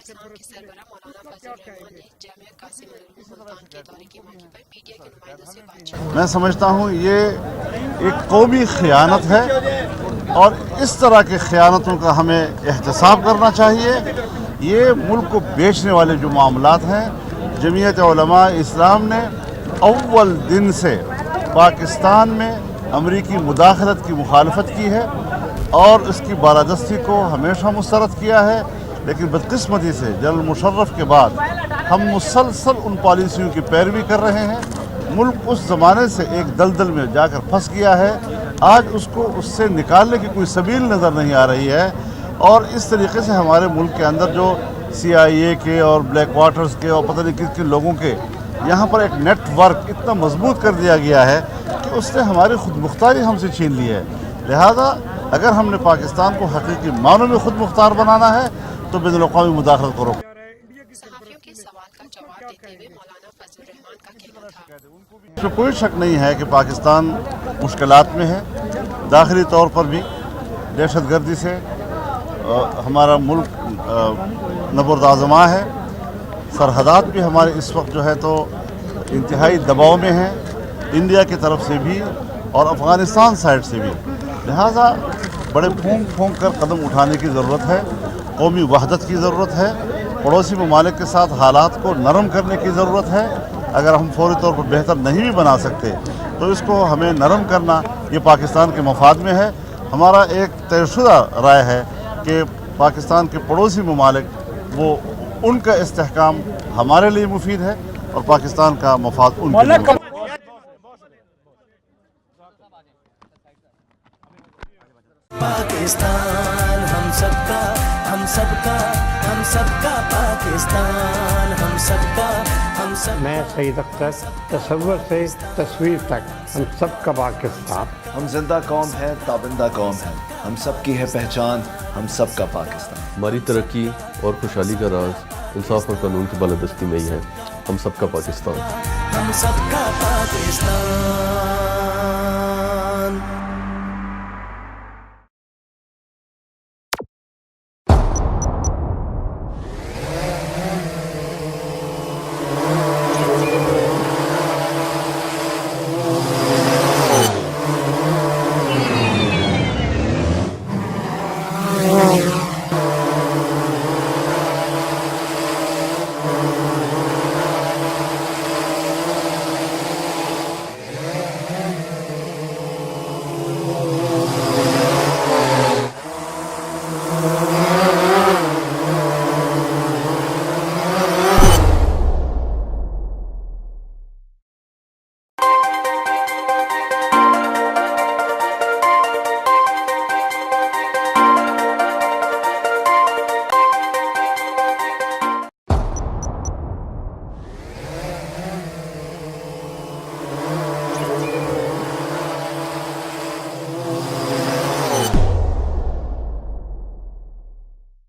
اسلام کے سربراہ مولانا فضل الرحمان نے جامعہ قاسم ملتان کے دورے کے موقع پر میڈیا کے نمائندوں سے بات چیت کی۔ میں سمجھتا ہوں یہ ایک قومی خیانت ہے اور اس طرح کے خیانتوں کا ہمیں احتساب کرنا چاہیے۔ یہ ملک کو بیچنے والے جو معاملات ہیں، جمعیت علماء اسلام نے اول دن سے پاکستان میں امریکی مداخلت کی مخالفت کی ہے اور اس کی بالادستی کو ہمیشہ مسترد کیا ہے، لیکن بدقسمتی سے جنرل مشرف کے بعد ہم مسلسل ان پالیسیوں کی پیروی کر رہے ہیں۔ ملک اس زمانے سے ایک دلدل میں جا کر پھنس گیا ہے، آج اس کو اس سے نکالنے کی کوئی سبیل نظر نہیں آ رہی ہے، اور اس طریقے سے ہمارے ملک کے اندر جو CIA کے اور بلیک واٹرز کے اور پتہ نہیں کس کن لوگوں کے یہاں پر ایک نیٹ ورک اتنا مضبوط کر دیا گیا ہے کہ اس نے ہماری خود مختاری ہم سے چھین لی ہے۔ لہذا اگر ہم نے پاکستان کو حقیقی معنوں میں خود مختار بنانا ہے تو بین الاقوامی مداخلت کرو۔ صحافیوں کے سوال کا جواب دیتے ہوئے مولانا فضل الرحمان کا کہنا تھا۔ اس میں کوئی شک نہیں ہے کہ پاکستان مشکلات میں ہے، داخلی طور پر بھی دہشت گردی سے ہمارا ملک نبرد ہے، سرحدات بھی ہمارے اس وقت جو ہے تو انتہائی دباؤ میں ہیں، انڈیا کی طرف سے بھی اور افغانستان سائڈ سے بھی۔ لہٰذا بڑے پھونک پھونک کر قدم اٹھانے کی ضرورت ہے، قومی وحدت کی ضرورت ہے، پڑوسی ممالک کے ساتھ حالات کو نرم کرنے کی ضرورت ہے۔ اگر ہم فوری طور پر بہتر نہیں بھی بنا سکتے تو اس کو ہمیں نرم کرنا یہ پاکستان کے مفاد میں ہے۔ ہمارا ایک طے شدہ رائے ہے کہ پاکستان کے پڑوسی ممالک وہ ان کا استحکام ہمارے لیے مفید ہے اور پاکستان کا مفاد ان کے لیے مفید ہے۔ پاکستان ہم سب کا، ہم سب کا، ہم سب کا پاکستان، ہم سب کا، ہم سب۔ میں سعید اختر، تصور سے تصویر تک ہم سب کا پاکستان۔ ہم زندہ قوم ہے، تابندہ قوم ہے، ہم سب کی ہے پہچان، ہم سب کا پاکستان۔ ہماری ترقی اور خوشحالی کا راز انصاف اور قانون کی بالادستی میں ہی ہے، ہم سب کا پاکستان۔ ہم سب کا پاکستان۔